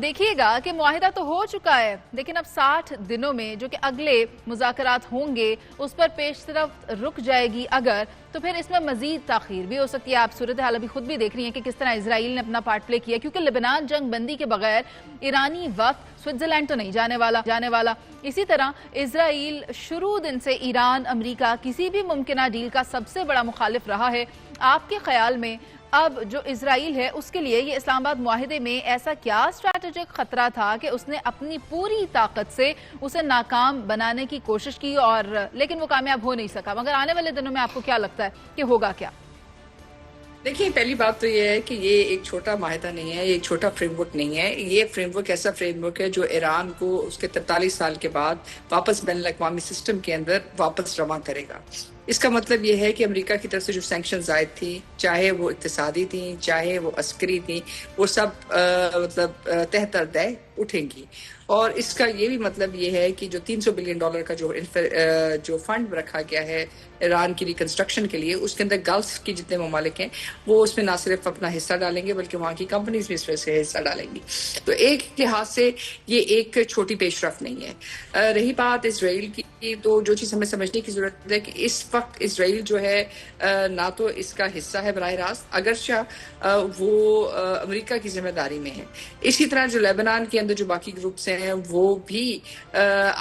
دیکھیے گا کہ معاہدہ تو ہو چکا ہے، لیکن اب 60 دنوں میں جو کہ اگلے مذاکرات ہوں گے اس پر پیش رفت رک جائے گی اگر، تو پھر اس میں مزید تاخیر بھی ہو سکتی ہے۔ آپ صورتحال ابھی خود بھی دیکھ رہی ہیں کہ کس طرح اسرائیل نے اپنا پارٹ پلے کیا، کیونکہ لبنان جنگ بندی کے بغیر ایرانی وفد سوئٹزرلینڈ تو نہیں جانے والا۔ اسی طرح اسرائیل شروع دن سے ایران، امریکہ کسی بھی ممکنہ ڈیل کا سب سے بڑا مخالف رہا ہے۔ آپ کے خیال میں اب جو اسرائیل ہے اس کے لیے یہ اسلام آباد معاہدے میں ایسا کیا اسٹریٹجک خطرہ تھا کہ اس نے اپنی پوری طاقت سے اسے ناکام بنانے کی کوشش کی لیکن وہ کامیاب ہو نہیں سکا؟ مگر آنے والے دنوں میں آپ کو کیا لگتا ہے کہ ہوگا کیا؟ دیکھیے، پہلی بات تو یہ ہے کہ یہ ایک چھوٹا معاہدہ نہیں ہے، یہ ایک چھوٹا فریم ورک نہیں ہے۔ یہ فریم ورک ایسا فریم ورک ہے جو ایران کو اس کے 43 سال کے بعد واپس بین الاقوامی سسٹم کے اندر واپس رواں کرے گا۔ اس کا مطلب یہ ہے کہ امریکہ کی طرف سے جو سینکشنز عائد تھی، چاہے وہ اقتصادی تھیں، چاہے وہ عسکری تھیں، وہ سب تحت دہ اٹھیں گی۔ اور اس کا یہ بھی مطلب یہ ہے کہ جو $300 بلین کا جو فنڈ رکھا گیا ہے ایران کی ریکنسٹرکشن کے لیے، اس کے اندر گلف کی جتنے ممالک ہیں وہ اس میں نہ صرف اپنا حصہ ڈالیں گے بلکہ وہاں کی کمپنیز بھی اس میں سے حصہ ڈالیں گی۔ تو ایک لحاظ سے یہ ایک چھوٹی پیش رفت نہیں ہے۔ رہی بات اسرائیل کی، تو جو چیز ہمیں سمجھنے کی ضرورت ہے کہ اس وقت اسرائیل جو ہے نہ تو اس کا حصہ ہے براہ راست، اگرچہ وہ امریکہ کی ذمہ داری میں ہے۔ اسی طرح جو لیبنان کے اندر جو باقی گروپس ہیں وہ بھی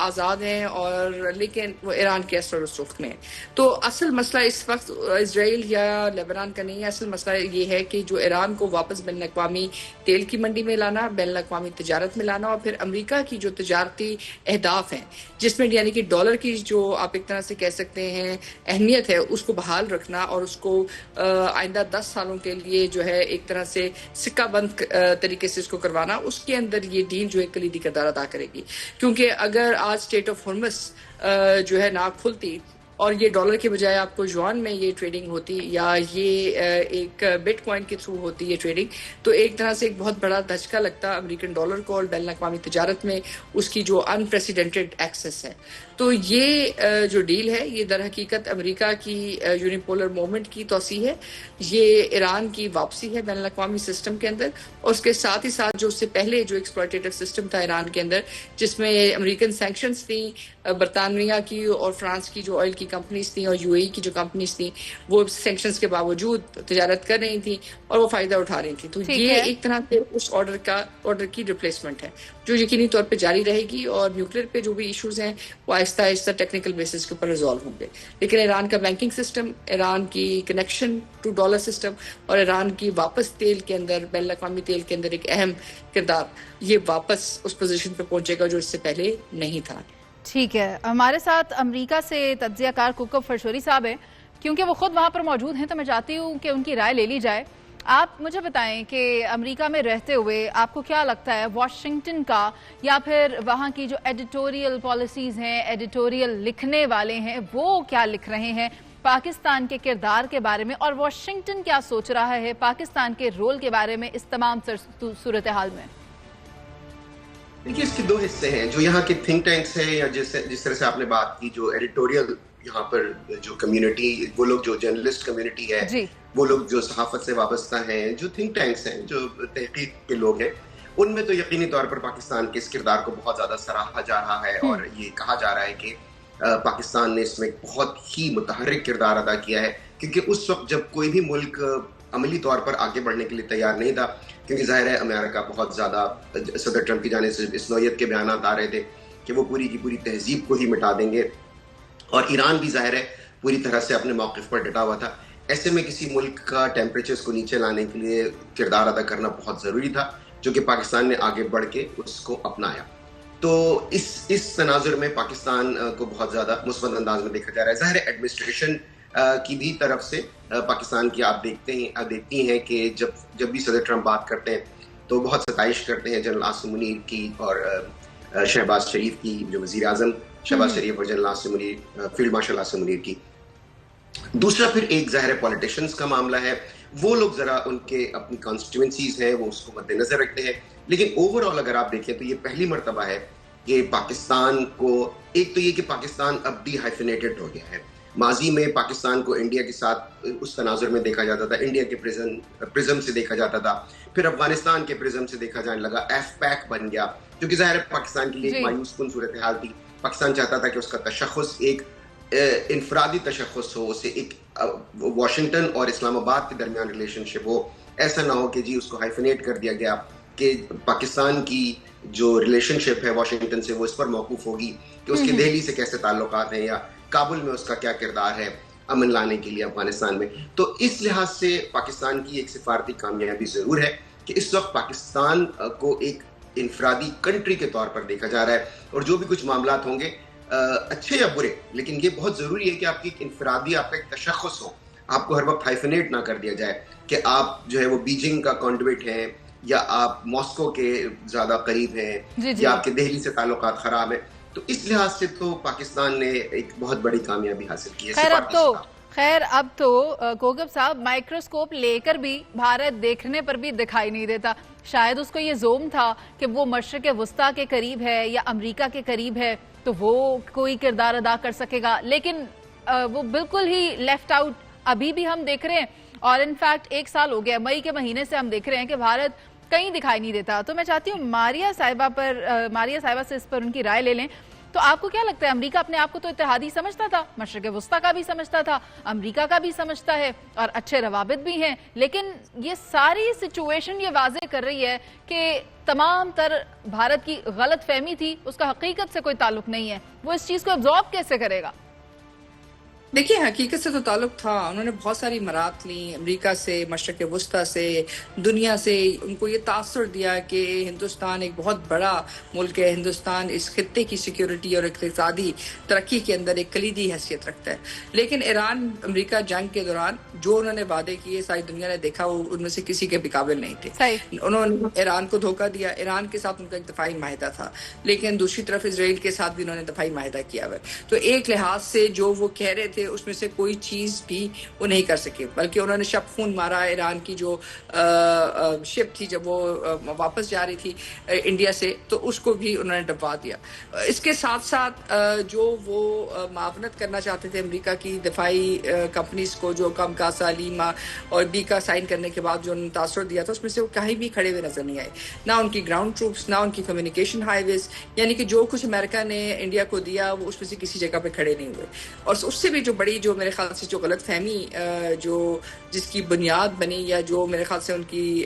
آزاد ہیں، اور لیکن وہ ایران کے اثر و رسوخ میں ہیں۔ تو اصل مسئلہ اس وقت اسرائیل یا لیبنان کا نہیں ہے، اصل مسئلہ یہ ہے کہ جو ایران کو واپس بین الاقوامی تیل کی منڈی میں لانا، بین الاقوامی تجارت میں لانا، اور پھر امریکہ کی جو تجارتی اہداف ہیں جس میں یعنی کہ ڈالر کی جو آپ ایک طرح سے کہہ سکتے ہیں اہمیت ہے، اس کو بحال رکھنا اور اس کو آئندہ 10 سالوں کے لیے جو ہے ایک طرح سے سکہ بند طریقے سے اس کو کروانا، اس کے اندر یہ ڈیل جو ہے کلیدی کردار ادا کرے گی۔ کیونکہ اگر آج اسٹیٹ آف ہارمز جو ہے نہ کھلتی اور یہ ڈالر کے بجائے آپ کو یوان میں یہ ٹریڈنگ ہوتی، یا یہ ایک بٹ کوائن کے تھرو ہوتی یہ ٹریڈنگ، تو ایک طرح سے ایک بہت بڑا دھچکا لگتا امریکن ڈالر کو اور بین الاقوامی تجارت میں اس کی جو انپریسیڈنٹڈ ایکسس ہے۔ تو یہ جو ڈیل ہے یہ در حقیقت امریکہ کی یونیپولر موومنٹ کی توسیع ہے، یہ ایران کی واپسی ہے بین الاقوامی سسٹم کے اندر، اور اس کے ساتھ ہی ساتھ جو اس سے پہلے جو ایکسپلوٹیٹو سسٹم تھا ایران کے اندر، جس میں امریکن سینکشنز تھیں، برطانیہ کی اور فرانس کی جو آئل کی کمپنیز تھیں اور یو اے ای کی جو کمپنیز تھیں، وہ سینکشنز کے باوجود تجارت کر رہی تھیں اور وہ فائدہ اٹھا رہی تھیں۔ تو یہ ایک طرح سے اس آرڈر کی ریپلیسمنٹ ہے جو یقینی طور پہ جاری رہے گی، اور نیوکلیر پہ جو بھی ایشوز ہیں وہ آہستہ آہستہ ٹیکنیکل بیسس کے اوپر ریزالو ہوں گے۔ لیکن ایران کا بینکنگ سسٹم، ایران کی کنیکشن ٹو ڈالر سسٹم اور ایران کی واپس تیل کے اندر، بین الاقوامی تیل کے اندر ایک اہم کردار، یہ واپس اس پوزیشن پہ پہنچے گا جو اس سے پہلے نہیں تھا۔ ٹھیک ہے، ہمارے ساتھ امریکہ سے تجزیہ کار کوکب فرشوری صاحب ہیں، کیونکہ وہ خود وہاں پر موجود ہیں تو میں چاہتی ہوں کہ ان کی رائے لے لی جائے۔ آپ مجھے بتائیں کہ امریکہ میں رہتے ہوئے آپ کو کیا لگتا ہے واشنگٹن کا یا پھر وہاں کی جو ایڈیٹوریل پالیسیز ہیں، ایڈیٹوریل لکھنے والے ہیں، وہ کیا لکھ رہے ہیں پاکستان کے کردار کے بارے میں، اور واشنگٹن کیا سوچ رہا ہے پاکستان کے رول کے بارے میں اس تمام صورتحال میں؟ دیکھیے، اس کے دو حصے ہیں، جو یہاں کے تھنک ٹینکس ہیں یا جس طرح سے آپ نے بات کی، جو ایڈیٹوریل یہاں پر جو کمیونٹی، وہ لوگ جو جرنلسٹ کمیونٹی ہے جی، وہ لوگ جو صحافت سے وابستہ ہیں، جو تھنک ٹینکس ہیں، جو تحقیق کے لوگ ہیں، ان میں تو یقینی طور پر پاکستان کے اس کردار کو بہت زیادہ سراہا جا رہا ہے، اور یہ کہا جا رہا ہے کہ پاکستان نے اس میں بہت ہی متحرک کردار ادا کیا ہے، کیونکہ اس وقت جب کوئی بھی ملک عملی طور پر آگے بڑھنے کے لیے تیار نہیں تھا، کیونکہ ظاہر ہے امریکہ بہت زیادہ صدر ٹرمپ کی جانب سے اس نوعیت کے بیانات آ رہے تھے کہ وہ پوری کی پوری تہذیب کو ہی مٹا دیں گے، اور ایران بھی ظاہر ہے پوری طرح سے اپنے موقف پر ڈٹا ہوا تھا۔ ایسے میں کسی ملک کا ٹیمپریچرز کو نیچے لانے کے لیے کردار ادا کرنا بہت ضروری تھا، جو کہ پاکستان نے آگے بڑھ کے اس کو اپنایا۔ تو اس تناظر میں پاکستان کو بہت زیادہ مثبت انداز میں دیکھا جا رہا ہے۔ ظاہر ہے ایڈمنسٹریشن کی بھی طرف سے پاکستان کی آپ دیکھتی ہیں کہ جب بھی صدر ٹرمپ بات کرتے ہیں تو بہت ستائش کرتے ہیں جنرل عاصم منیر کی اور شہباز شریف کی، جو وزیر اعظم شہباز شریف اور general Asim Munir, field marshal Asim Munir کی۔ دوسرا پھر ایک ظاہر پولیٹیشنز کا معاملہ ہے، وہ لوگ ذرا ان کے اپنی کانسٹیٹوئنسیز ہیں وہ اس کو مد نظر رکھتے ہیں، لیکن اوور آل اگر آپ دیکھیں تو یہ پہلی مرتبہ ہے کہ پاکستان کو، ایک تو یہ کہ پاکستان اب ڈی ہائفنیٹڈ ہو گیا ہے، ماضی میں پاکستان کو انڈیا کے ساتھ اس تناظر میں دیکھا جاتا تھا، انڈیا کے پرزم سے دیکھا جاتا تھا، پھر افغانستان کے پرزم سے دیکھا جانے لگا، ایف پیک بن گیا، جو کہ ظاہر پاکستان کے لیے ایک مایوس کن صورتحال تھی. پاکستان چاہتا تھا کہ اس کا تشخص ایک انفرادی تشخص ہو، اسے ایک واشنگٹن اور اسلام آباد کے درمیان ریلیشن شپ ہو. ایسا نہ ہو کہ جی اس کو ہائفنیٹ کر دیا گیا کہ پاکستان کی جو ریلیشن شپ ہے واشنگٹن سے وہ اس پر موقوف ہوگی کہ اس کے دہلی سے کیسے تعلقات ہیں یا کابل میں اس کا کیا کردار ہے امن لانے کے لیے افغانستان میں. تو اس لحاظ سے پاکستان کی ایک سفارتی کامیابی ضرور ہے کہ اس وقت پاکستان کو ایک انفرادی کنٹری کے طور پر دیکھا جا رہا ہے، اور جو بھی کچھ معاملات ہوں گے اچھے یا برے، لیکن یہ بہت ضروری ہے کہ آپ کی ایک انفرادی، آپ کا ایک تشخص ہو، آپ کو ہر وقت ہائفنیٹ نہ کر دیا جائے کہ آپ جو ہے وہ بیجنگ کا کانڈویٹ ہیں یا آپ ماسکو کے زیادہ قریب ہیں یا آپ کے دہلی سے تعلقات خراب ہیں. تو اس لحاظ سے تو پاکستان نے ایک بہت بڑی کامیابی حاصل کی ہے. خیر اب تو کوکب صاحب مائکروسکوپ لے کر بھی بھارت دیکھنے پر بھی دکھائی نہیں دیتا. شاید اس کو یہ زوم تھا کہ وہ مشرق وسطیٰ کے قریب ہے یا امریکہ کے قریب ہے تو وہ کوئی کردار ادا کر سکے گا، لیکن وہ بالکل ہی لیفٹ آؤٹ ابھی بھی ہم دیکھ رہے ہیں. اور انفیکٹ 1 سال ہو گیا، مئی کے مہینے سے ہم دیکھ رہے ہیں کہ بھارت کہیں دکھائی نہیں دیتا. تو میں چاہتی ہوں ماریہ صاحبہ سے اس پر ان کی رائے لے لیں. تو آپ کو کیا لگتا ہے، امریکہ اپنے آپ کو تو اتحادی سمجھتا تھا، مشرق وسطیٰ کا بھی سمجھتا تھا، امریکہ کا بھی سمجھتا ہے اور اچھے روابط بھی ہیں، لیکن یہ ساری سچویشن یہ واضح کر رہی ہے کہ تمام تر بھارت کی غلط فہمی تھی، اس کا حقیقت سے کوئی تعلق نہیں ہے. وہ اس چیز کو ابزارب کیسے کرے گا؟ دیکھیے حقیقت سے تو تعلق تھا، انہوں نے بہت ساری امارات لیں، امریکہ سے، مشرق وسطیٰ سے، دنیا سے. ان کو یہ تاثر دیا کہ ہندوستان ایک بہت بڑا ملک ہے، ہندوستان اس خطے کی سیکیورٹی اور اقتصادی ترقی کے اندر ایک کلیدی حیثیت رکھتا ہے. لیکن ایران امریکہ جنگ کے دوران جو انہوں نے وعدے کیے ساری دنیا نے دیکھا وہ ان میں سے کسی کے بھی قابل نہیں تھے. انہوں نے ایران کو دھوکہ دیا، ایران کے ساتھ ان کا ایک دفاعی معاہدہ تھا، لیکن دوسری طرف اسرائیل کے ساتھ بھی انہوں نے دفاعی معاہدہ کیا ہوا ہے. تو ایک لحاظ سے جو وہ کہہ رہے تھے اس میں سے کوئی چیز بھی وہ نہیں کر سکے، بلکہ انہوں نے شب خون مارا. ایران کی جو شپ تھی جب وہ واپس جا رہی تھی انڈیا سے تو اس کو بھی انہوں نے ڈبوا دیا. اس کے ساتھ ساتھ جو وہ معاونت کرنا چاہتے تھے امریکہ کی دفاعی کمپنیز کو، جو کم کاسا، لیما اور بیکا سائن کرنے کے بعد جو انہوں نے تاثر دیا تھا، اس میں سے وہ کہیں بھی کھڑے ہوئے نظر نہیں آئے، نہ ان کی گراؤنڈ ٹروپس، نہ ان کی کمیونیکیشن ہائی ویز. یعنی کہ جو کچھ امریکہ نے انڈیا کو دیا وہ اس میں سے کسی جگہ پہ کھڑے نہیں ہوئے. اور اس سے بھی جو بڑی، جو میرے خیال سے جو غلط فہمی جو جس کی بنیاد بنی، یا جو میرے خیال سے ان کی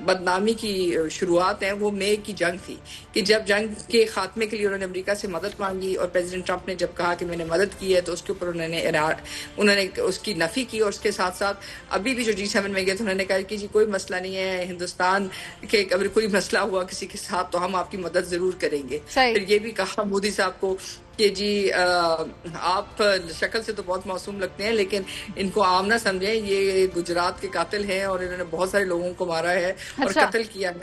بدنامی کی شروعات ہیں، وہ مئی کی جنگ تھی کہ جب جنگ کے خاتمے کے لیے انہوں نے امریکہ سے مدد مانگی اور پریزیڈنٹ ٹرمپ نے جب کہا کہ میں نے مدد کی ہے تو اس کے اوپر انہوں نے اس کی نفی کی. اور اس کے ساتھ ساتھ ابھی بھی جو G7 میں گئے تو انہوں نے کہا کہ جی کوئی مسئلہ نہیں ہے، ہندوستان کے اگر کوئی مسئلہ ہوا کسی کے ساتھ تو ہم آپ کی مدد ضرور کریں گے. پھر یہ بھی کہا مودی صاحب کو کہ جی آپ شکل سے تو بہت معصوم لگتے ہیں لیکن ان کو عام نہ سمجھیں، یہ گجرات کے قاتل ہیں اور انہوں نے بہت سارے لوگوں کو مارا ہے اور قتل کیا ہے.